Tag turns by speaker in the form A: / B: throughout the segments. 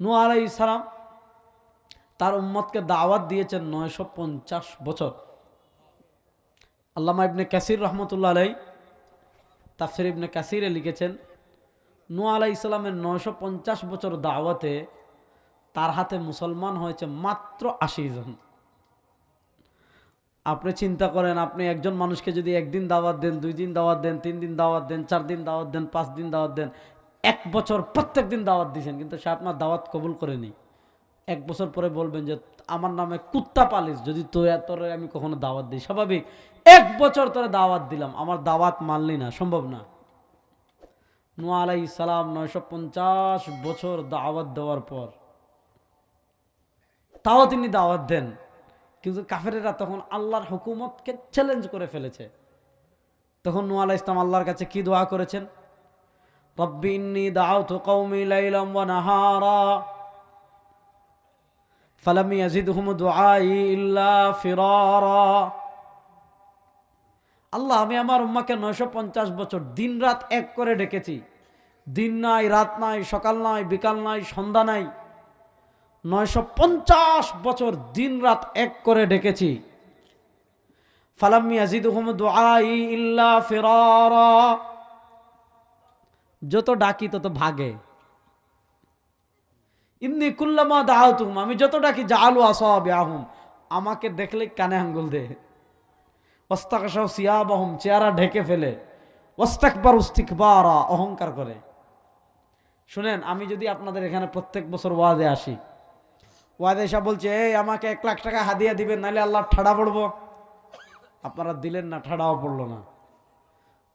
A: নূহ আলাইহিস সালাম তার উম্মতকে দাওয়াত দিয়েছেন 950 বছর। আল্লামা ইবনে কাসির রহমতুল্লাহ আলাই তাফসির ইবনে কাসিরে লিখেছেন, নূহ আলাইহিস সালামের 950 বছর দাওয়াতে তার হাতে মুসলমান হয়েছে মাত্র 80 জন। আপনি চিন্তা করেন, আপনি একজন মানুষকে যদি একদিন দাওয়াত দেন, 2 দিন দাওয়াত দেন, 3 দিন দাওয়াত দেন, 4 দিন দাওয়াত দেন, 5 দিন দাওয়াত দেন, 1 বছর প্রত্যেক দিন দাওয়াত দিয়েছেন, কিন্তু সে আপনার দাওয়াত কবুল করেনি। 1 বছর পরে বলবেন যে আমার নামে কুত্তা পালিস যদি তোরে আমি কখনো দাওয়াত দিই। স্বাভাবিক, 1 বছর তোরে দাওয়াত দিলাম, আমার দাওয়াত মানলি না, সম্ভব না। নূহ আলাইহিস সালাম 950 বছর দাওয়াত দেওয়ার পর তাও তিনি দাওয়াত দেন, কিন্তু কাফেরেরা তখন আল্লাহর হুকুমতকে চ্যালেঞ্জ করে ফেলেছে। তখন নূহ আলাইহিস সালাম আল্লাহর কাছে কি দোয়া করেছেন? রব্বি ইন্নী দাআউতু কওমি লাইলাম ওয়া নাহারা ফালাম ইয়াজিদহুম দুআই ইল্লা ফিরারা। আল্লাহ, আমি আমার উম্মাহকে 950 বছর দিন রাত এক করে ডেকেছি, দিন নাই, রাত নাই, সকাল নাই, বিকাল নাই, সন্ধ্যা নাই, 950 বছর দিন রাত এক করে ডেকেছি। ফালাম ইয়াজিদহুম দুআই ইল্লা ফিরারা, যত ডাকি তত ভাগে। ইন্নী কুল্লামা দাআতুহুম, আমি যত ডাকি জাআলু আসাবিআহুম, আমাকে দেখলে কানে আঙ্গুল দে। ওয়াস্তাগশাউ সিয়াবাহুম, চেহারা ঢেকে ফেলে। ওয়াস্তাকবারু ইস্তিকবারা, অহংকার করে। শুনেন, আমি যদি আপনাদের এখানে প্রত্যেক বছর ওয়াজে আসি, ওয়াজে এসে বলছে এই আমাকে 1 লাখ টাকা হাদিয়া দিবেন, নাহলে আল্লাহর ঠাড়া পড়বো, আপনারা দিলেন না, ঠাড়াও পড়লো না।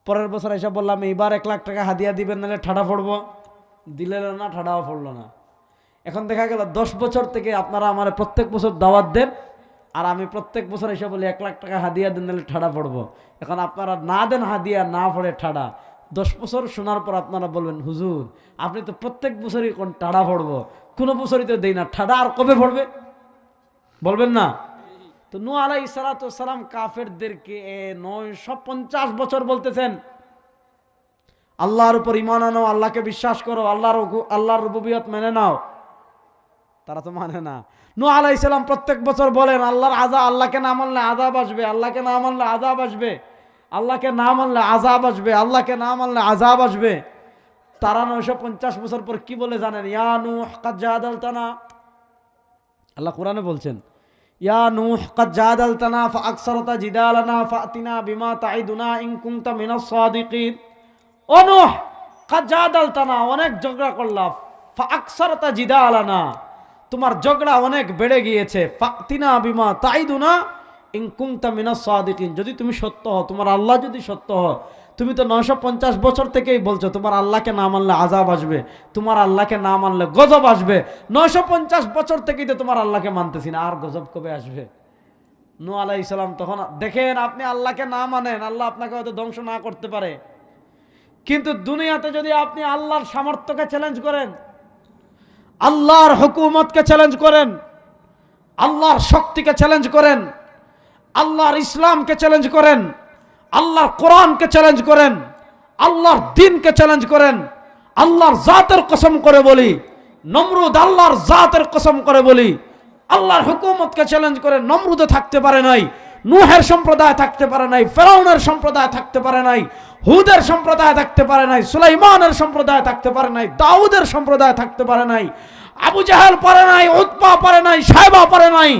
A: পরের বছর এসে বললাম এইবার 1 লাখ টাকা হাদিয়া দিবেন, নাহলে ঠাড়া পড়বো, দিলেন না, ঠাড়াও পড়লো না। এখন দেখা গেল 10 বছর থেকে আপনারা আমার প্রত্যেক বছর দাওয়াত দেন, আর আমি প্রত্যেক বছর এসে বলি 1 লাখ টাকা হাদিয়া দেন, নাহলে ঠাড়া পড়বো। এখন আপনারা না দেন হাদিয়া, না পড়ে ঠাড়া। 10 বছর শোনার পর আপনারা বলবেন হুজুর আপনি তো প্রত্যেক বছরই কোন ঠাড়া পড়বো, কোনো বছরই তো দেই না, ঠাড়া আর কবে পড়বে? বলবেন না? তো নূহ আলাইহিস সালাম কাফেরদেরকে 950 বছর বলতেছেন আল্লাহর উপর ঈমান আনো, আল্লাহকে বিশ্বাস করো, আল্লাহর রুবুবিয়ত মেনে নাও। তারা তো মানে না। নূহ আলাইহিস সালাম প্রত্যেক বছর বলেন আল্লাহর আযাব, আল্লাহকে না মানলে আযাব আসবে, আল্লাহকে না মানলে আযাব আসবে, আল্লাহকে না মানলে আযাব আসবে, আল্লাহকে না মানলে আযাব আসবে। তারা 950 বছর পর কি বলে জানেন? ইয়া নূহ কাদ জাদালতানা, আল্লাহ কোরআনে বলছেন ইয়া নূহ কাদ জাদালতানা ফাআকসারতা জিদালানা ফাতিনা বিমা তাইদুনা ইন কুনতা মিনাস সাদিকিন। ও নূহ, কাদ জাদালতানা, অনেক ঝগড়া করলা, ফাআকসারতা জিদালানা, তোমার ঝগড়া অনেক বেড়ে গিয়েছে, ফাতিনা বিমা তাইদুনা ইন কুনতা মিনাস সাদিকিন, যদি তুমি সত্য হও, তোমার আল্লাহ যদি সত্য হয়। তুমি তো 950 বছর থেকেই বলছো তোমার আল্লাহকে না মানলে আযাব আসবে, তোমার আল্লাহকে না মানলে গজব আসবে। 950 বছর থেকেই তো তোমার আল্লাহকে মানতেছি না, আর গজব কবে আসবে? নূহ আলাইহিস সালাম তখন দেখেন, আপনি আল্লাহকে না মানেন, আল্লাহ আপনাকে হয়তো ধ্বংস না করতে পারে, কিন্তু দুনিয়াতে যদি আপনি আল্লাহর সামর্থ্যকে চ্যালেঞ্জ করেন, আল্লাহর হুকুমতকে চ্যালেঞ্জ করেন, আল্লাহর শক্তিকে চ্যালেঞ্জ করেন, আল্লাহর ইসলামকে চ্যালেঞ্জ করেন, আল্লাহর কোরআনকে চ্যালেঞ্জ করেন, আল্লাহর দ্বীনকে চ্যালেঞ্জ করেন, আল্লাহর জাতের কসম করে বলি, নমরুদ আল্লাহর জাতের কসম করে বলি, আল্লাহর হুকুমতকে চ্যালেঞ্জ করে নমরুদে থাকতে পারে নাই, নূহের সম্প্রদায় থাকতে পারে নাই, ফেরাউনের সম্প্রদায় থাকতে পারে নাই, হুদের সম্প্রদায় থাকতে পারে নাই, সুলাইমানের সম্প্রদায় থাকতে পারে নাই, দাউদের সম্প্রদায় থাকতে পারে নাই, আবু জাহেল পারে নাই, উতবা পারে নাই, সাইবা পারে নাই।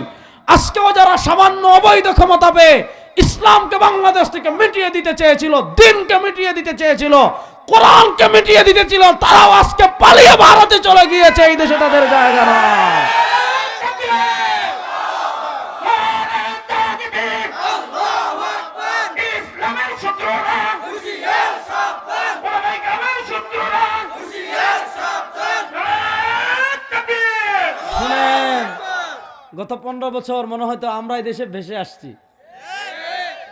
A: আজকেও যারা সামান্য অবৈধ ক্ষমতা পেয়ে ইসলামকে বাংলাদেশ থেকে মিটিয়ে দিতে চেয়েছিল, দ্বীনকে মিটিয়ে দিতে চেয়েছিল, কোরআনকে মিটিয়ে দিতে ছিল, তারাও আজকে পালিয়ে ভারতে চলে গিয়েছে। এই দেশে তাদের জায়গা না। গত 15 বছর মনে হয়তো আমরা এই দেশে ভেসে আসছি,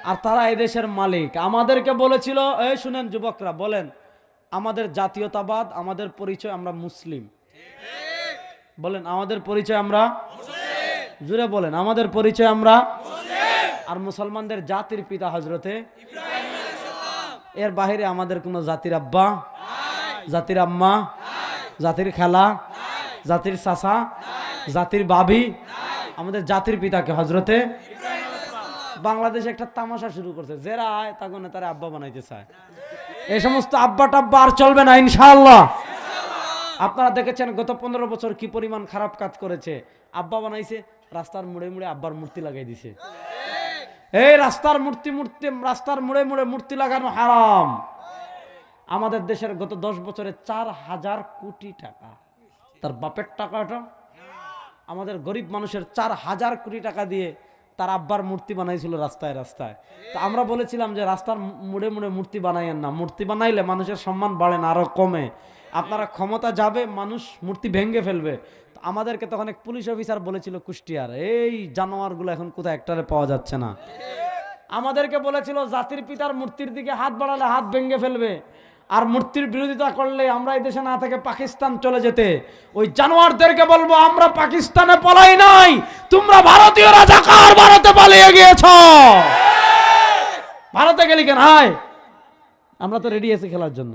A: আর তারা এই দেশের মালিক। আমাদেরকে বলেছিল, এই শুনেন যুবকরা, বলেন আমাদের জাতীয়তাবাদ, আমাদের পরিচয় আমরা মুসলিম। বলেন আমাদের পরিচয় আমরা মুসলিম। জোরে বলেন আমাদের পরিচয় আমরা মুসলিম। আর মুসলমানদের জাতির পিতা হযরতে ইব্রাহিম আলাইহিস সালাম। এর বাইরে আমাদের কোনো জাতির আব্বা নাই, জাতির আম্মা নাই, জাতির খালা নাই, জাতির চাচা, জাতির ভাবি, আমাদের জাতির পিতাকে হজরতে। বাংলাদেশে একটা তামাশা শুরু করছে, যারা আয় তখন তারা আব্বা বানাইতে চায়। এই সমস্ত আব্বা টাব্বা আর চলবে না ইনশাআল্লাহ। আপনারা দেখেছেন গত 15 বছর কি পরিমাণ খারাপ কাজ করেছে। আব্বা বানাইছে, রাস্তার মুড়ে মুড়ে আব্বার মূর্তি লাগাই দিছে। এই রাস্তার রাস্তার মুড়ে মুড়ে মূর্তি লাগানো হারাম। আমাদের দেশের গত 10 বছরে 4,000 কোটি টাকা, তার বাপের টাকাটা, আমাদের গরিব মানুষের 4,000 কোটি টাকা দিয়ে তার আব্বার মূর্তি বানাইছিল রাস্তায় রাস্তায়। তো আমরা বলেছিলাম যে রাস্তার মুড়ে মুড়ে মূর্তি বানাইয়েন না, মূর্তি বানাইলে মানুষের সম্মান বাড়ে না, আরো কমে। আপনারা ক্ষমতা যাবে, মানুষ মূর্তি ভেঙে ফেলবে। আমাদেরকে তখন এক পুলিশ অফিসার বলেছিল কুষ্টিয়ার, এই জানোয়ারগুলো এখন কোথায় একটারে পাওয়া যাচ্ছে না। আমাদেরকে বলেছিল জাতির পিতার মূর্তির দিকে হাত বাড়ালে হাত ভেঙে ফেলবে, আর মূর্তির বিরোধিতা করলে আমরা এই দেশে না থেকে পাকিস্তান চলে যেতে। ওই জানোয়ারদেরকে বলবো, আমরা পাকিস্তানে পলাই নাই, তোমরা ভারতীয় রাজাকার ভারতে পালিয়ে গিয়েছ। ভারতে গেলি কেন? হায়, আমরা তো রেডি আছি খেলার জন্য।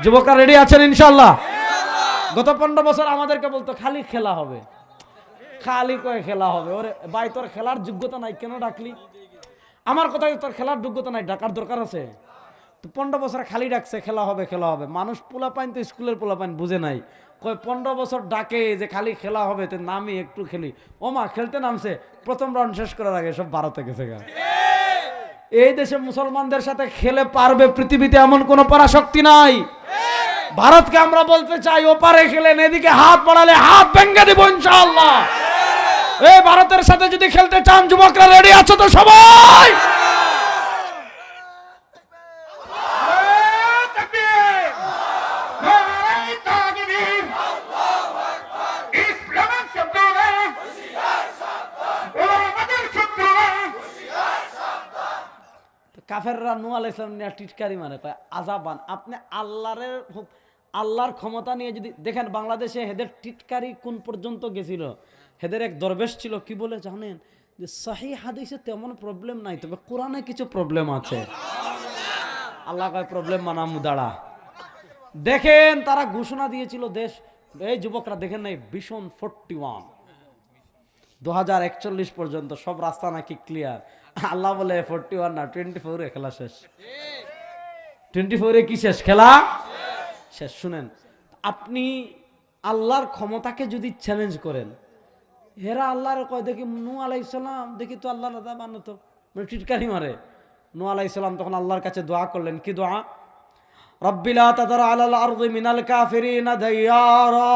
A: যুবকরা রেডি আছেন ইনশাআল্লাহ? গত 15 বছর আমাদেরকে বলতো খালি খেলা হবে, খালি কয়ে খেলা হবে। ওরে ভাই, তোর খেলার যোগ্যতা নাই, কেন ডাকলি? আমার কথা, তোর খেলার যোগ্যতা নাই, ডাকার দরকার আছে? তো 15 বছর খালি ডাকছে খেলা হবে খেলা হবে। মানুষ পোলাপাইন তো স্কুলের পোলাপাইন বুঝে নাই, কয় 15 বছর ডাকে যে খালি খেলা হবে, তো নামি একটু খেলি। ও মা, খেলতে নামছে, প্রথম রাউন্ড শেষ করার আগে সব ভারতে গেছে গা। এই দেশে মুসলমানদের সাথে খেলে পারবে পৃথিবীতে এমন কোন পরাশক্তি নাই। ভারতকে আমরা বলতে চাই, ওপারে খেলেন, এদিকে হাত বাড়ালে হাত ভেঙে দিব ইনশাআল্লাহ। এই ভারতের সাথে যদি খেলতে চান, যুবকরা রেডি আছো তো সবাই? কাফেররা নূহ আলাইহিস সালাম নিয়ে টিটকারি মারে, কয় আযাবান। আপনি আল্লাহর ক্ষমতা নিয়ে যদি দেখেন, বাংলাদেশে হেদের টিটকারি কোন পর্যন্ত গেছিল। হেদের এক দরবেশ ছিল, কি বলে জানেন? যে সহিহ হাদিসে তেমন প্রবলেম নাই, তবে কোরআনে কিছু প্রবলেম আছে। আল্লাহ কয় প্রবলেম মানা মুদাড়া। দেখেন তারা ঘোষণা দিয়েছিল দেশ, এই যুবকরা দেখেন নাই, ভিশন 41 2041 পর্যন্ত সব রাস্তা নাকি ক্লিয়ার। আল্লাহ বলে 41 না, 24 খেলা শেষ। 24 কি শেষ? খেলা শেষ। শুনেন, আপনি আল্লাহর ক্ষমতাকে যদি চ্যালেঞ্জ করেন, হেরা আল্লাহর কয় দেখি নূহ আলাইহিস সালাম, দেখি তো আল্লাহ রাদা মানো তো, মানে টিটকারি মারে। নূহ আলাইহিস সালাম তখন আল্লাহর কাছে দোয়া করলেন, কি দোয়া? রব্বি লা তাযার আলাল আরদি মিনাল কাফিরিনা দাইয়ারা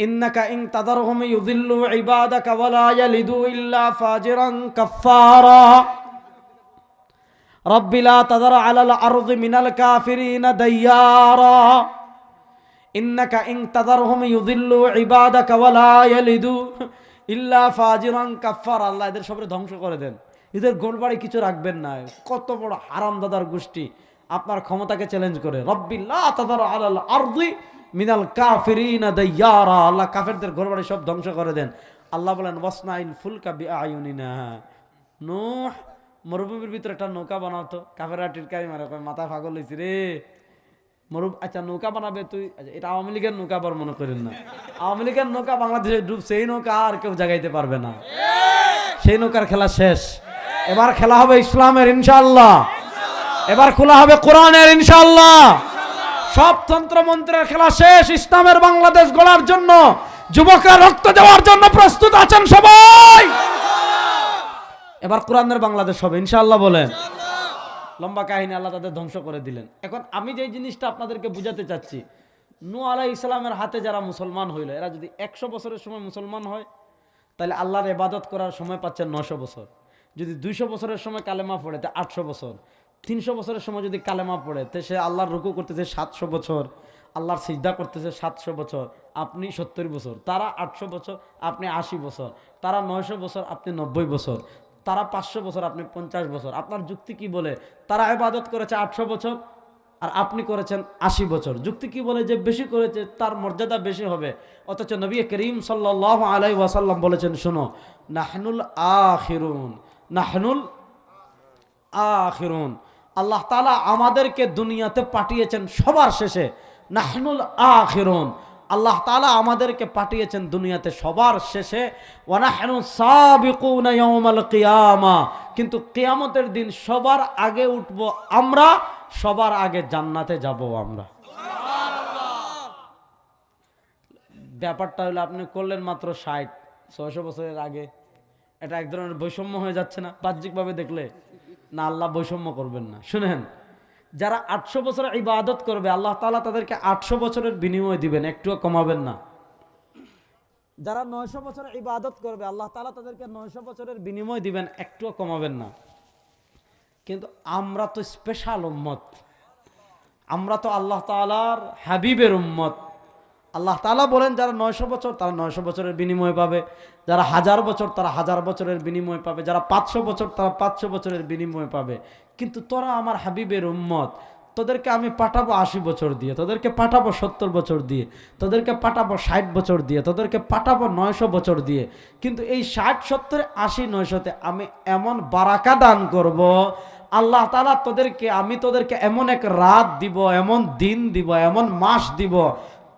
A: ইন্নাকা ইন তাযারহুম ইউযিল্লু ইবাদাকা ওয়া লা ইয়ালিদু ইল্লা ফাজিরান কাফফারা। রব্বি লা তাযার আলাল আরদি মিনাল কাফিরিনা দাইয়ারা ইন্নাকা ইন তাযারহুম ইউযিল্লু ইবাদাকা ওয়া লা ইয়ালিদু ইল্লা ফাজিরান কাফফারা। আল্লাহ এদের সবরে ধ্বংস করে দেন, এদের গোলবাড়ি কিছু রাখবেন না। কত বড় হারামদাদার গোষ্ঠী আপনার ক্ষমতাকে চ্যালেঞ্জ করে। রব্বি লা তাযার আলাল আরদি মিনাল কাফিরিনা দাইয়ারা। আল্লাহ কাফেরদের ঘরবাড়ি সব ধ্বংস করে দেন। আল্লাহ বলেন ওয়াসনাইল ফুলকা বিআয়ুনিনা। নূহ, মরুভূমির ভিতরে একটা নৌকা বানাও তো। কাফেররা টিটকারি মারে, কয় মাথা পাগল হইছে রে, আচ্ছা নৌকা বানাবে তুই? আচ্ছা, এটা আওয়ামী লীগের নৌকা আবার মনে করেন না। আওয়ামী লীগের নৌকা বাংলাদেশে ডুবছে, এই নৌকা আর কেউ জাগাইতে পারবে না। সেই নৌকার খেলা শেষ। এবার খেলা হবে ইসলামের ইনশাআল্লাহ। এবার খোলা হবে কোরআনের ইনশাআল্লাহ। সব তন্ত্র মন্ত্রের খেলা শেষ। ইসলামের বাংলাদেশ গড়ার জন্য যুবকরা রক্ত দেওয়ার জন্য প্রস্তুত আছেন সবাই? এবার কোরআনের বাংলাদেশ হবে ইনশাআল্লাহ। বলেন। লম্বা কাহিনী, আল্লাহ তাদের ধ্বংস করে দিলেন। এখন আমি যে জিনিসটা আপনাদেরকে বুঝাতে চাচ্ছি, নূহ আলাইহিস সালামের হাতে যারা মুসলমান হইল, এরা যদি 100 বছরের সময় মুসলমান হয়, তাহলে আল্লাহর ইবাদত করার সময় পাচ্ছেন 900 বছর। যদি 200 বছরের সময় কালেমা পড়ে, তা 800 বছর। 300 বছরের সময় যদি কালেমা পড়ে, তো সে আল্লাহর রুকু করতেছে 700 বছর, আল্লাহর সিজদা করতেছে 700 বছর। আপনি 70 বছর, তারা 800 বছর, আপনি 80 বছর, তারা 900 বছর, আপনি 90 বছর, তারা 500 বছর, আপনি 50 বছর। আপনার যুক্তি কি বলে? তারা ইবাদত করেছে 800 বছর আর আপনি করেছেন 80 বছর। যুক্তি কি বলে? যে বেশি করেছে তার মর্যাদা বেশি হবে। অথচ নবী করিম সাল্লাল্লাহু আলাইহি ওয়াসাল্লাম বলেছেন, শোনো, নাহনুল আখিরুন, নাহনুল আখিরুন। আল্লাহ তাআলা আমাদেরকে দুনিয়াতে পাঠিয়েছেন সবার শেষে। নাহনুল আখিরুন, আল্লাহ তাআলা আমাদেরকে পাঠিয়েছেন দুনিয়াতে সবার শেষে, ওয়া নাহনু সাবিকুনা ইয়াউমাল কিয়ামা, কিন্তু কিয়ামতের দিন সবার আগে উঠব আমরা, সবার আগে জান্নাতে যাব আমরা। ব্যাপারটা হলো আপনি করলেন মাত্র 60-600 বছরের আগে, এটা এক ধরনের বৈষম্য হয়ে যাচ্ছে না বাহ্যিকভাবে দেখলে? না, আল্লাহ বৈষম্য করবেন না। শুনেন, যারা 800 বছর ইবাদত করবে আল্লাহ তাআলা তাদেরকে 800 বছরের বিনিময় দিবেন, একটুও কমাবেন না। যারা 900 বছর ইবাদত করবে আল্লাহ তাআলা তাদেরকে 900 বছরের বিনিময় দিবেন, একটুও কমাবেন না। কিন্তু আমরা তো স্পেশাল উম্মত, আমরা তো আল্লাহ তাআলার হাবিবের উম্মত। আল্লাহ তাআলা বলেন যারা 900 বছর তারা 900 বছরের বিনিময় পাবে, যারা 1000 বছর তারা 1000 বছরের বিনিময় পাবে, যারা 500 বছর তারা 500 বছরের বিনিময় পাবে। কিন্তু তোরা আমার হাবিবের উম্মত, তোদেরকে আমি পাঠাবো 80 বছর দিয়ে, তোদেরকে পাঠাবো 70 বছর দিয়ে, তোদেরকে পাঠাবো 60 বছর দিয়ে, তোদেরকে পাঠাবো 900 বছর দিয়ে। কিন্তু এই 60, 70, 80, 900-তে আমি এমন বারাকা দান করব, আল্লাহ তাআলা তোদেরকে এমন এক রাত দিব, এমন দিন দিব, এমন মাস দিব,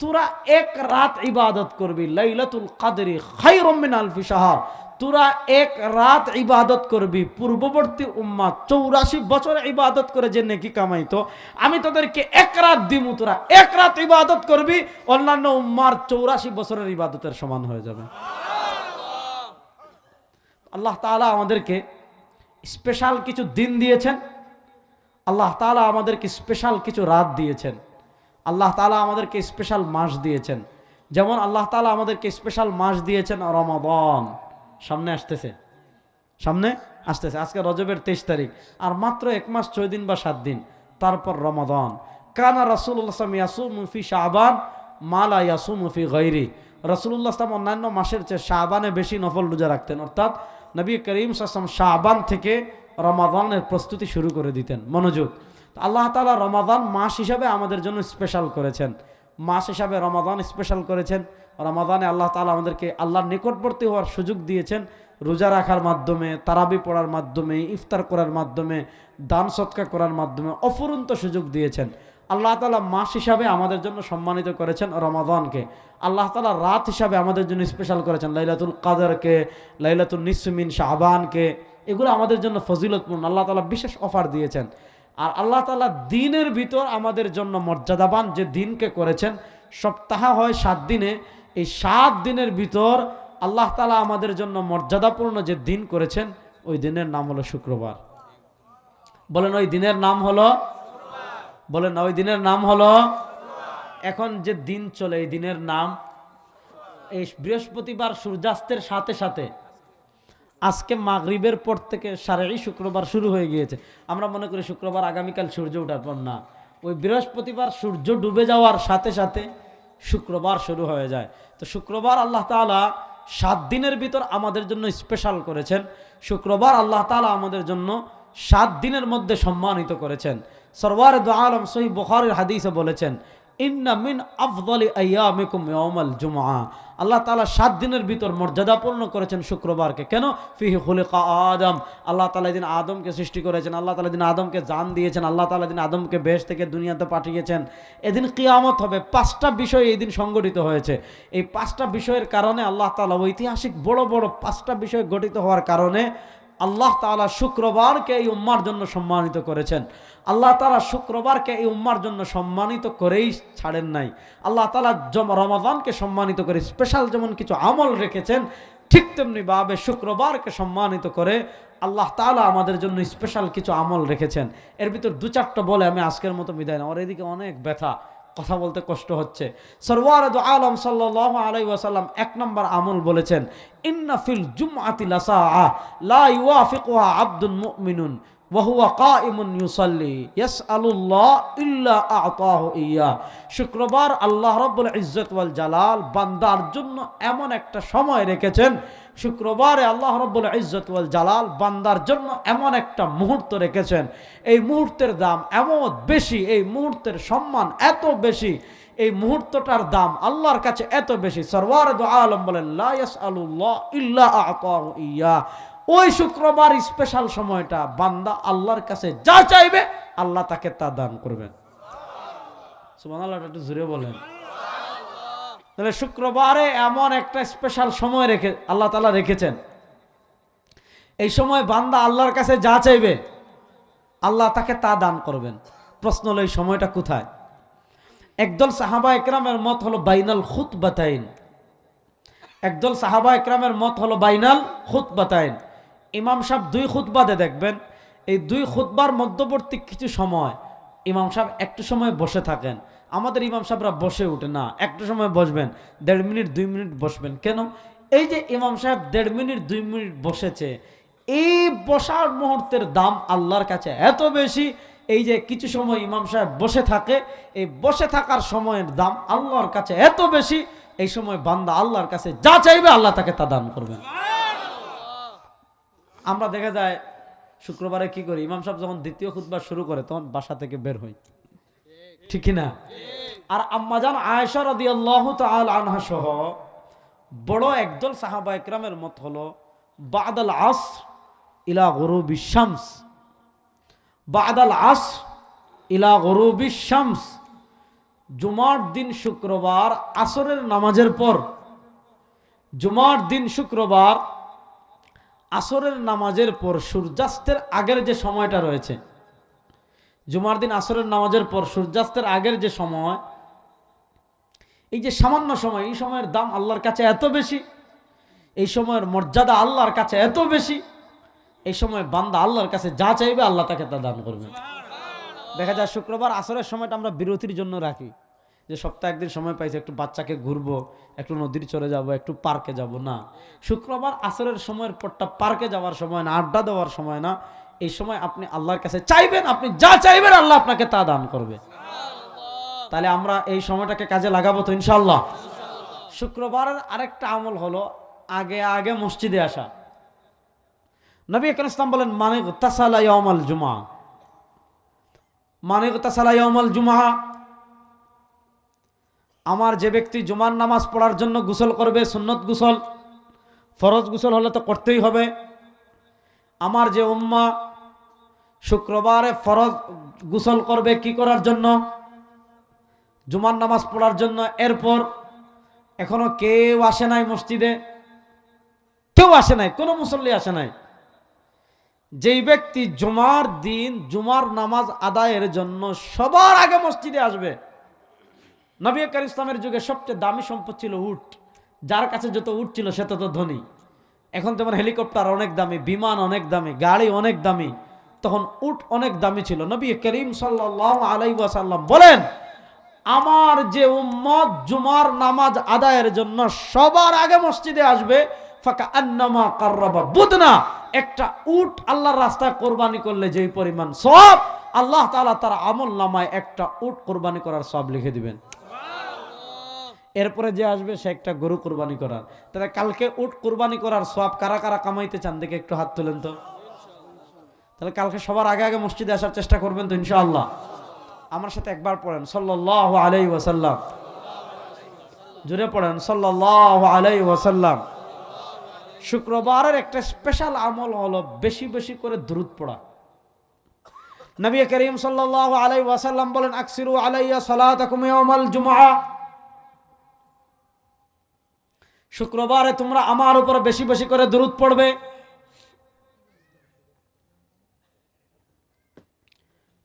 A: তোরা এক রাত ইবাদত করবি, লাইলাতুল কদরি খায়রুম মিন আলফি শাহর। তোরা এক রাত ইবাদত করবি, পূর্ববর্তী উম্মাত 84 বছর ইবাদত করে যে নেকি কামাইতো, আমি তোদেরকে এক রাত দিমু, তোরা এক রাত ইবাদত করবি, অন্যান্য উম্মার 84 বছরের ইবাদতের সমান হয়ে যাবে। আল্লাহ তাআলা আমাদেরকে স্পেশাল কিছু দিন দিয়েছেন, আল্লাহ তাআলা আমাদেরকে স্পেশাল কিছু রাত দিয়েছেন, আল্লাহ তাআলা আমাদেরকে স্পেশাল মাস দিয়েছেন। যেমন আল্লাহ তাআলা আমাদেরকে স্পেশাল মাস দিয়েছেন রমাদান। সামনে আসতেছে, আজকে রজবের 23 তারিখ, আর মাত্র 1 মাস 6 দিন বা 7 দিন, তারপর রমাদান। কানা রাসূলুল্লাহ সাল্লাল্লাহু আলাইহি ওয়াসাল্লাম ইয়াসুমু ফি শাবান মা লা ইয়াসুমু ফি গায়রি। রাসূলুল্লাহ সাল্লাল্লাহু আলাইহি ওয়াসাল্লাম অন্যান্য মাসের চেয়ে শাবানে বেশি নফল রোজা রাখতেন, অর্থাৎ নবী করিম সাল্লাল্লাহু আলাইহি ওয়াসাল্লাম শাবান থেকে রমাদানের প্রস্তুতি শুরু করে দিতেন। মনোযোগ, আল্লাহ তাআলা রমাদান মাস হিসাবে আমাদের জন্য স্পেশাল করেছেন, মাস হিসাবে রমাদান স্পেশাল করেছেন। রমাদানে আল্লাহ তাআলা আমাদেরকে আল্লাহর নিকটবর্তী হওয়ার সুযোগ দিয়েছেন, রোজা রাখার মাধ্যমে, তারাবি পড়ার মাধ্যমে, ইফতার করার মাধ্যমে, দান সদকা করার মাধ্যমে অফুরন্ত সুযোগ দিয়েছেন। আল্লাহ তাআলা মাস হিসাবে আমাদের জন্য সম্মানিত করেছেন রমাদানকে। আল্লাহ তাআলা রাত হিসাবে আমাদের জন্য স্পেশাল করেছেন লাইলাতুল কদরকে, লাইলাতুল নিসফ মিন শাবানকে। এগুলো আমাদের জন্য ফজিলতপূর্ণ, আল্লাহ তাআলা বিশেষ অফার দিয়েছেন। আর আল্লাহ তাআলা দিনের ভিতর আমাদের জন্য মর্যাদাবান যে দিনকে করেছেন, সপ্তাহ হয় 7 দিনে, এই 7 দিনের ভিতর আল্লাহ তাআলা আমাদের জন্য মর্যাদাপূর্ণ যে দিন করেছেন, ওই দিনের নাম হলো শুক্রবার। বলেন ওই দিনের নাম হলো, বলেন ওই দিনের নাম হলো। এখন যে দিন চলে এই দিনের নাম, এই বৃহস্পতিবার সূর্যাস্তের সাথে সাথে আজকে মাগরিবের পর থেকে সারাই শুক্রবার শুরু হয়ে গিয়েছে। আমরা মনে করি শুক্রবার আগামীকাল সূর্য ওঠার পর, না, ওই বৃহস্পতিবার সূর্য ডুবে যাওয়ার সাথে সাথে শুক্রবার শুরু হয়ে যায়। তো শুক্রবার আল্লাহ তাআলা 7 দিনের ভিতর আমাদের জন্য স্পেশাল করেছেন। শুক্রবার আল্লাহ তাআলা আমাদের জন্য 7 দিনের মধ্যে সম্মানিত করেছেন। সরওয়ারে দু আলম সহিহ বুখারীর হাদিসে বলেছেন, ইন্না মিন আফদালি আইয়ামিকুম ইয়াউমাল জুমআ। আল্লাহ তাআলা 7 দিনের ভিতর মর্যাদাপূর্ণ করেছেন শুক্রবারকে। কেন? ফিহি খুলিকা আদম। আল্লাহ তাআলা দিন আদমকে সৃষ্টি করেছেন, আল্লাহ তাআলা দিন আদমকে জান দিয়েছেন, আল্লাহ তাআলা দিন আদমকে বেহেশত থেকে দুনিয়াতে পাঠিয়েছেন। এদিন কিয়ামত হবে। 5টা বিষয় এই দিন সংগঠিত হয়েছে। এই 5টা বিষয়ের কারণে আল্লাহ তাআলা ঐতিহাসিক বড় বড় 5টা বিষয় গঠিত হওয়ার কারণে আল্লাহ তাআলা শুক্রবারকে এই উম্মার জন্য সম্মানিত করেছেন। আল্লাহ তাআলা শুক্রবারকে এই উম্মার জন্য সম্মানিত করেই ছাড়েন নাই। আল্লাহ তাআলা রমাদানকে সম্মানিত করে স্পেশাল যেমন কিছু আমল রেখেছেন, ঠিক তেমনি ভাবে শুক্রবারকে সম্মানিত করে আল্লাহ তাআলা আমাদের জন্য স্পেশাল কিছু আমল রেখেছেন। এর ভিতর 2-4টা বলে আমি আজকের মতো বিদায় নেব, আর এদিকে অনেক ব্যথা, কথা বলতে কষ্ট হচ্ছে। সরওয়ার দু আলম সাল্লাল্লাহু আলাইহি ওয়াসাল্লাম 1 নম্বর আমল বলেছেন, ইন্না ফিল জুমআতি লাসাআ লা ইওয়াফিকুহা আবদুন মুমিনুন ওয়া হুয়া কাইমুন ইউসাল্লি ইয়াসআলুল্লাহ ইল্লা আ'তাহু ইয়া। শুক্রবার আল্লাহ রাব্বুল ইজ্জত ওয়াল জালাল বান্দার জন্য এমন একটা সময় রেখেছেন, শুক্রবারে আল্লাহ রাব্বুল ইজ্জত ওয়াল জালাল বান্দার জন্য এমন একটা মুহূর্ত রেখেছেন, এই মুহূর্তের দাম এমন বেশি, এই মুহূর্তের সম্মান এত বেশি, এই মুহূর্তটার দাম আল্লাহর কাছে এত বেশি। সরওয়ার দু আলম বলেন, লা ইয়াসআলুল্লাহ ইল্লা আ'তাহু ইয়া। ওই শুক্রবার স্পেশাল সময়টা বান্দা আল্লাহর কাছে যা চাইবে আল্লাহ তাকে তা দান করবেন। সুবহানাল্লাহ, একটু জোরে বলেন। তাহলে শুক্রবারে এমন একটা স্পেশাল সময় রেখে আল্লাহ তাআলা রেখেছেন, এই সময় বান্দা আল্লাহর কাছে যা চাইবে আল্লাহ তাকে তা দান করবেন। প্রশ্ন হলো এই সময়টা কোথায়? একদল সাহাবা একরামের মত হলো বাইনাল খুতবাতাইন, একদল সাহাবা একরামের মত হলো বাইনাল খুতবাতাইন। ইমাম সাহেব দুই খুতবাতে দেখবেন, এই দুই খুতবার মধ্যবর্তী কিছু সময় ইমাম সাহেব একটু সময় বসে থাকেন। আমাদের ইমাম সাহেবরা বসে উঠে না, একটু সময় বসবেন, 1.5 মিনিট 2 মিনিট বসবেন। কেন? এই যে ইমাম সাহেব 1.5 মিনিট 2 মিনিট বসেছে, এই বসার মুহূর্তের দাম আল্লাহর কাছে এত বেশি। এই যে কিছু সময় ইমাম সাহেব বসে থাকে, এই বসে থাকার সময়ের দাম আল্লাহর কাছে এত বেশি। এই সময় বান্দা আল্লাহর কাছে যা চাইবে আল্লাহ তাকে তা দান করবেন। আমরা দেখা যায় শুক্রবারে কি করি, ইমাম সাহেব যখন দ্বিতীয় খুতবা শুরু করে তখন বাসা থেকে বের হই, ঠিক না? আর আম্মাজান আয়েশা রাদিয়াল্লাহু তাআলা আনহা সহ বড় একদল সাহাবা একরামের মত হলো বাদাল আসর ইলা গুরুবিশ শামস, বাদাল আসর ইলা গুরুবিশ শামস, জুমার দিন শুক্রবার আসরের নামাজের পর, জুমার দিন শুক্রবার আসরের নামাজের পর সূর্যাস্তের আগের যে সময়টা রয়েছে, জুমার দিন আসরের নামাজের পর সূর্যাস্তের আগের যে সময়, এই যে সামান্য সময়, এই সময়ের দাম আল্লাহর কাছে এত বেশি, এই সময়ের মর্যাদা আল্লাহর কাছে এত বেশি। এই সময় বান্দা আল্লাহর কাছে যা চাইবে আল্লাহ তাকে তা দান করবে। দেখা যায় শুক্রবার আসরের সময়টা আমরা বিরতির জন্য রাখি, যে সপ্তাহে একদিন সময় পাইছি, একটু বাচ্চাকে ঘুরবো, একটু নদীর চলে যাব, একটু পার্কে যাব না। শুক্রবার আসরের সময়ের পরটা পার্কে যাওয়ার সময় না, আড্ডা দেওয়ার সময় না। এই সময় আপনি আল্লাহর কাছে চাইবেন, আপনি যা চাইবেন আল্লাহ আপনাকে তা দান করবে। তাহলে আমরা এই সময়টাকে কাজে লাগাবো তো ইনশাআল্লাহ। শুক্রবারের আরেকটা আমল হলো আগে আগে মসজিদে আসা। নবী আকরাম সাল্লাল্লাহু আলাইহি ওয়াসাল্লাম বলেন, মান ইগতাসালা ইয়াউমাল জুমআ, মান ইগতাসালা ইয়াউমাল জুমআ, আমার যে ব্যক্তি জুমার নামাজ পড়ার জন্য গোসল করবে, সুন্নত গোসল, ফরজ গোসল হলে তো করতেই হবে। আমার যে উম্মাহ শুক্রবারে ফরজ গোসল করবে কি করার জন্য? জুমার নামাজ পড়ার জন্য। এরপর এখনো কেউ আসে নাই মসজিদে, কেউ আসে নাই, কোনো মুসল্লি আসে নাই। যেই ব্যক্তি জুমার দিন জুমার নামাজ আদায়ের জন্য সবার আগে মসজিদে আসবে। নবী করিম ইসলামের যুগে সবচেয়ে দামি সম্পদ ছিল উট, যার কাছে যত উট ছিল সে তত ধনী। এখন যেমন হেলিকপ্টার অনেক দামি, বিমান অনেক দামি, গাড়ি অনেক দামি, তখন উট অনেক দামি ছিল। নবী করিম সাল্লাল্লাহু আলাইহি ওয়াসাল্লাম বলেন, আমার যে উম্মত জুমার নামাজ আদায়ের জন্য সবার আগে মসজিদে আসবে, ফাকা আন্নামা কাররাবা বুদনা, একটা উট আল্লাহর রাস্তায় কোরবানি করলে যেই পরিমাণ সওয়াব, আল্লাহ তাআলা তার আমল নামায় একটা উট কোরবানি করার সওয়াব লিখে দিবেন। এরপরে যে আসবে সে একটা গরু কোরবানি করার। তাহলে কালকে উট কোরবানি করার সওয়াব কারা কারা কামাইতে চান দেখে একটু হাত তোলেন তো। তাহলে কালকে সবার আগে আগে মসজিদে আসার চেষ্টা করবেন তো ইনশাআল্লাহ। আমার সাথে একবার পড়েন সাল্লাল্লাহু আলাইহি ওয়াসাল্লাম, জোরে পড়েন সাল্লাল্লাহু আলাইহি ওয়াসাল্লাম। শুক্রবারের একটা স্পেশাল আমল হলো বেশি বেশি করে দুরূদ পড়া। নবী করিম সাল্লাল্লাহু আলাইহি ওয়াসাল্লাম বলেন, আকসিরু আলাইয়া সালাতাকুম ইয়াউমাল জুমআ, শুক্রবারে তোমরা আমার উপর বেশি বেশি করে দুরূদ পড়বে।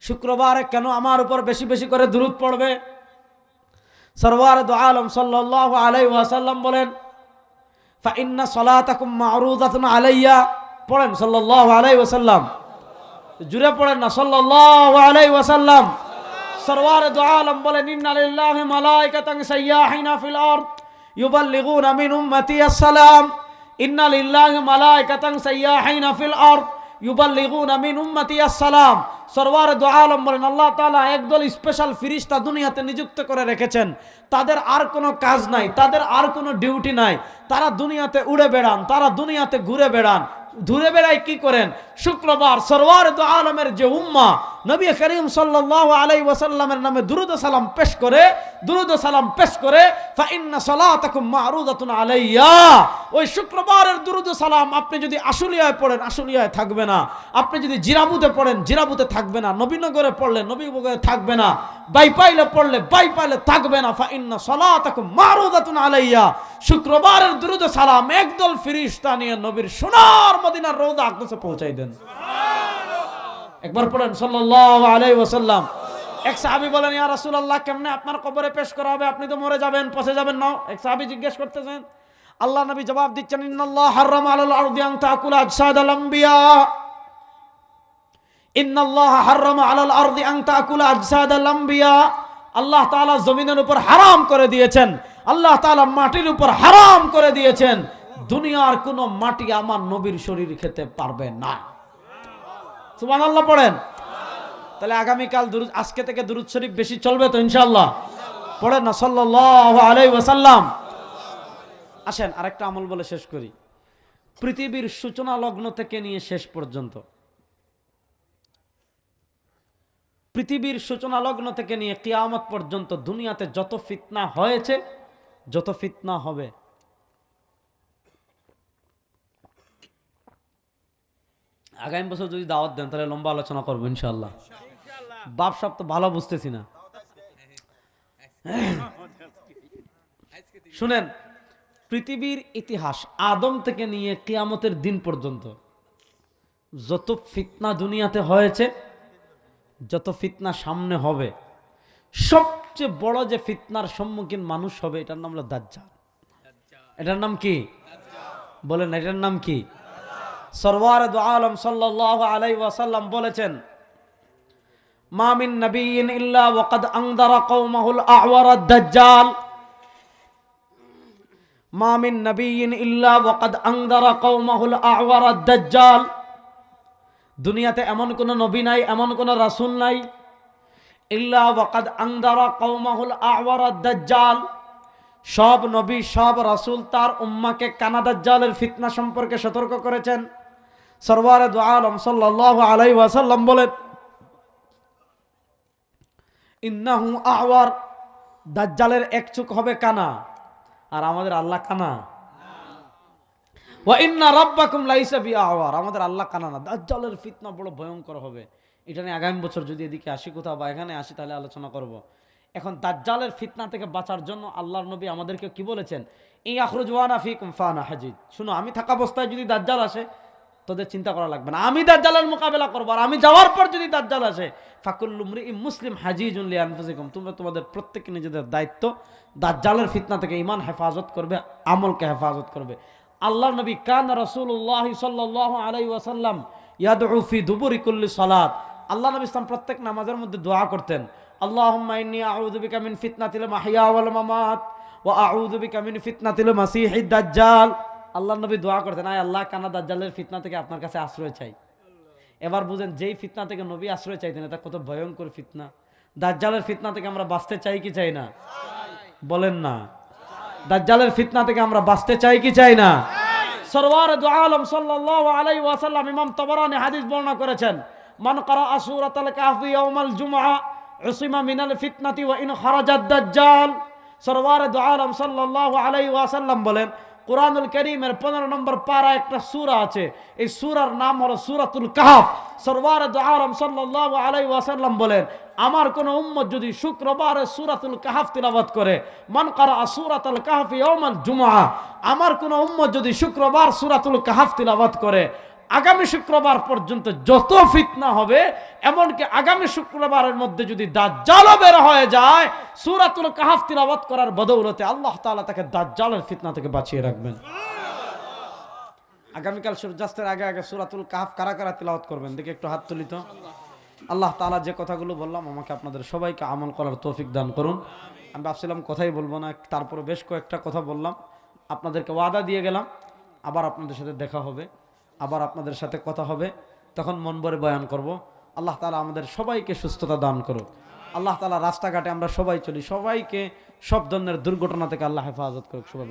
A: শুক্রবারে কেন আমার উপর বেশি বেশি করে দুরূদ পড়বে? সরওয়ার দু আলম সাল্লাল্লাহু আলাইহি ওয়াসাল্লাম বলেন, ফা ইন্না সালাতাকুম মা'রুদাতুন আলাইয়া, পড়েন সাল্লাল্লাহু আলাইহি ওয়াসাল্লাম, জুড়ে পড়েন না সাল্লাল্লাহু আলাইহি ওয়াসাল্লাম। সরওয়ার দু আলম বলেন, ইন্না লিল্লাহি মালাইকাতান সাইয়াহিনা ফিল আরদ ইউবাল্লিগুনা মিন উম্মতি আসসালাম, ইন্না লিল্লাহি মালাইকাতান সাইয়াহিনা ফিল আরদ ইউবাল্লিগুনা মিন উম্মতি আসসালাম। সরওয়ার দু আলম বলেন, আল্লাহ তাআলা একদল স্পেশাল ফেরেশতা দুনিয়াতে নিযুক্ত করে রেখেছেন। তাদের আর কোনো কাজ নাই, তাদের আর কোনো ডিউটি নাই, তারা দুনিয়াতে উড়ে বেড়ান, তারা দুনিয়াতে ঘুরে বেড়ান, ঘুরে বেড়ায় কি করেন? শুক্রবার সরওয়ার দু আলমের যে উম্মা নবী করিম সাল্লাল্লাহু আলাইহি ওয়াসাল্লামের নামে দুরূদ ও সালাম পেশ করে ফা ইন্না সালাতাকুম মা'রুদাতুন আলাইয়া। ওই শুক্রবারের দুরূদ ও সালাম আপনি যদি আশুলিয়ায় পড়েন আশুলিয়ায় থাকবে না, আপনি যদি জিরাবুতে পড়েন জিরাবুতে থাকবে না, নবীনগরে পড়লে নবীনগরে থাকবে না, বাইপাইলে পড়লে বাইপাইলে থাকবে না। ফা ইন্না সালাতাকুম মা'রুদাতুন আলাইয়া। শুক্রবারের দুরূদ ও সালাম একদল ফেরেশতা নিয়ে নবীর সোনার মদিনার রওজা আকদাসে পৌঁছাই দেন। একবার পড়েন সাল্লাল্লাহু আলাইহি ওয়াসাল্লাম। এক সাহাবী বলেন, ইয়া রাসূলুল্লাহ, কেমনে আপনার কবরে পেশ করা হবে? আপনি তো মরে যাবেন, পচে যাবেন না। এক সাহাবী জিজ্ঞেস করতেছেন, আল্লাহ নবী জবাব দিচ্ছেন, ইন্নাল্লাহ হারামা আলাল আরদি আন তাকুলা আজসাদাল আম্বিয়া। ইন্নাল্লাহ হারামা আলাল আরদি আন তাকুলা আজসাদাল আম্বিয়া। আল্লাহ তাআলা জমিনের উপর হারাম করে দিয়েছেন, আল্লাহ তাআলা মাটির উপর হারাম করে দিয়েছেন, দুনিয়ার কোনো মাটি আমার নবীর শরীর খেতে পারবে না। সুবহানাল্লাহ পড়েন। তাহলে আগামীকাল দুরূদ, আজকে থেকে দুরূদ শরীফ বেশি চলবে তো ইনশাআল্লাহ? পড়েন না সাল্লাল্লাহু আলাইহি ওয়াসাল্লাম। আসেন আরেকটা আমল বলে শেষ করি। পৃথিবীর সূচনা লগ্ন থেকে নিয়ে শেষ পর্যন্ত, পৃথিবীর সূচনা লগ্ন থেকে নিয়ে কিয়ামত পর্যন্ত দুনিয়াতে যত ফিতনা হয়েছে, যত ফিতনা হবে, আগামী বছর যদি দাওয়াত দেন তাহলে লম্বা আলোচনা করবো ইনশাআল্লাহ। বাপ সব তো ভালো বুঝতেছি না। শুনেন, পৃথিবীর ইতিহাস আদম থেকে নিয়ে কিয়ামতের দিন পর্যন্ত যত ফিতনা দুনিয়াতে হয়েছে, যত ফিতনা সামনে হবে, সবচেয়ে বড় যে ফিতনার সম্মুখীন মানুষ হবে এটার নাম হলো দাজ্জাল। এটার নাম কি বলেন? এটার নাম কি? সরওয়ার দু আলম সাল্লাল্লাহু আলাইহি ওয়াসাল্লাম বলেছেন, মা মিন নাবিয়্যিন ইল্লা ওয়াকাদ আনযারা কওমাহুল আ'ওয়ারাদ দাজ্জাল। মা মিন নাবিয়্যিন ইল্লা ওয়াকাদ আনযারা কওমাহুল আ'ওয়ারাদ দাজ্জাল। দুনিয়াতে এমন কোন নবী নাই, এমন কোন রাসূল নাই, ইল্লা ওয়াকাদ আনযারা কওমাহুল আ'ওয়ারাদ দাজ্জাল। সব নবী সব রাসূল তার উম্মাহকে কানা দাজ্জালের ফিতনা সম্পর্কে সতর্ক করেছেন। সরওয়ারে দু আলম সাল্লাল্লাহু আলাইহি ওয়াসাল্লাম বলেন, ইন্নাহু আ'ওয়ার, দাজ্জালের এক চোখ হবে কানা, আর আমাদের আল্লাহ কানা। ওয়া ইন্না রাব্বাকুম লাইসা বিআ'ওয়ার, আমাদের আল্লাহ কানা না। দাজ্জালের ফিতনা বড় ভয়ঙ্কর হবে। এটা নিয়ে আগামী বছর যদি এদিকে আসি কোথাও বা এখানে আসি তাহলে আলোচনা করব। এখন দাজ্জালের ফিতনা থেকে বাঁচার জন্য আল্লাহর নবী আমাদেরকে কি বলেছেন? ইয়াখরুজ ওয়ানা ফিকুম ফানা হাজিদ। শুনো, আমি থাকা অবস্থায় যদি দাজ্জাল আসে তোদের চিন্তা করা লাগবে না, আমি দাজ্জালের মোকাবেলা করবো। আর আমি যাওয়ার পর যদি দাজ্জাল আসে, ফাকুল্লু মরিইম মুসলিম হাজিজুন লিআনফুসিকুম, তোমরা তোমাদের প্রত্যেককে নিজেদের দায়িত্ব দাজ্জালের ফিতনা থেকে ঈমান হেফাজত করবে, আমলকে হেফাজত করবে। আল্লাহর নবী কানা রাসূলুল্লাহ সাল্লাল্লাহু আলাইহি ওয়াসাল্লাম ইয়াদউ ফি দুবুরি কুল্লি সালাত। আল্লাহ নবী ইসলাম প্রত্যেক নামাজের মধ্যে দোয়া করতেন, আল্লাহুম্মা ইন্নী আউযু বিকা মিন ফিতনাতিল মাহইয়া ওয়াল মামাত ওয়া আউযু বিকা মিন ফিতনাতিল মাসিহিদ দাজ্জাল। আল্লাহ নবী দোয়া করতেন, আয় আল্লাহ, কানা দাজ্জালের ফিতনা থেকে আপনার কাছে আশ্রয় চাই। এবার বুঝেন, যেই ফিতনা থেকে নবী আশ্রয় চাইতেন এটা কত ভয়ঙ্কর ফিতনা। দাজ্জালের ফিতনা থেকে আমরা বাঁচতে চাই কি চাই না? বলেন না। দাজ্জালের ফিতনা থেকে আমরা বাঁচতে চাই কি চাই না? সরওয়ার দু আলম সাল্লাল্লাহু আলাইহি ওয়াসাল্লাম, ইমাম তাবরানী হাদিস বর্ণনা করেছেন, মান ক্বারাআ সূরাতাল কাহফি ইয়াউমাল জুমআ উসিমা মিনাল ফিতনাতি ওয়া ইন খারাজাদ দাজ্জাল। সরওয়ার দু আলম সাল্লাল্লাহু আলাইহি ওয়াসাল্লাম বলেন, কুরআনুল কারীমের 15 নম্বর পারা একটা সূরা আছে, এই সূরার নাম হলো সূরাতুল কাহফ। সরওয়ার দু আলম সাল্লাল্লাহু আলাইহি ওয়াসাল্লাম বলেন, আমার কোন উম্মত যদি শুক্রবারে সূরাতুল কাহফ তিলাওয়াত করে, মান ক্বারাআ সূরাতুল কাহফি ইয়াউমাল জুমআ, আমার কোন উম্মত যদি শুক্রবার সূরাতুল কাহফ তিলাওয়াত করে, আগামী শুক্রবার পর্যন্ত যত ফিতনা হবে, এমনকি আগামী শুক্রবারের মধ্যে যদি দাজ্জালও বের হয়ে যায়, সূরাতুল কাহফ তিলাওয়াত করার বদৌলতে আল্লাহ তাআলা তাকে দাজ্জালের ফিতনা থেকে বাঁচিয়ে রাখবেন। আগামীকাল সূর্যাস্তের আগে আগে সূরাতুল কাহফ কারা কারা তিলাওয়াত করবেন দেখি একটু হাত তুলি তো। আল্লাহ তাআলা যে কথাগুলো বললাম আমাকে আপনাদের সবাইকে আমল করার তৌফিক দান করুন। আমি ভাবছিলাম কথাই বলবো না, তারপরে বেশ কয়েকটা কথা বললাম। আপনাদেরকে ওয়াদা দিয়ে গেলাম আবার আপনাদের সাথে দেখা হবে, আবার আপনাদের সাথে কথা হবে, তখন মন ভরে বয়ান করব। আল্লাহ তাআলা আমাদের সবাইকে সুস্থতা দান করুক। আল্লাহ তাআলা রাস্তাঘাটে আমরা সবাই চলি, সবাইকে সব ধরনের দুর্ঘটনা থেকে আল্লাহ হেফাজত করুক। সবাই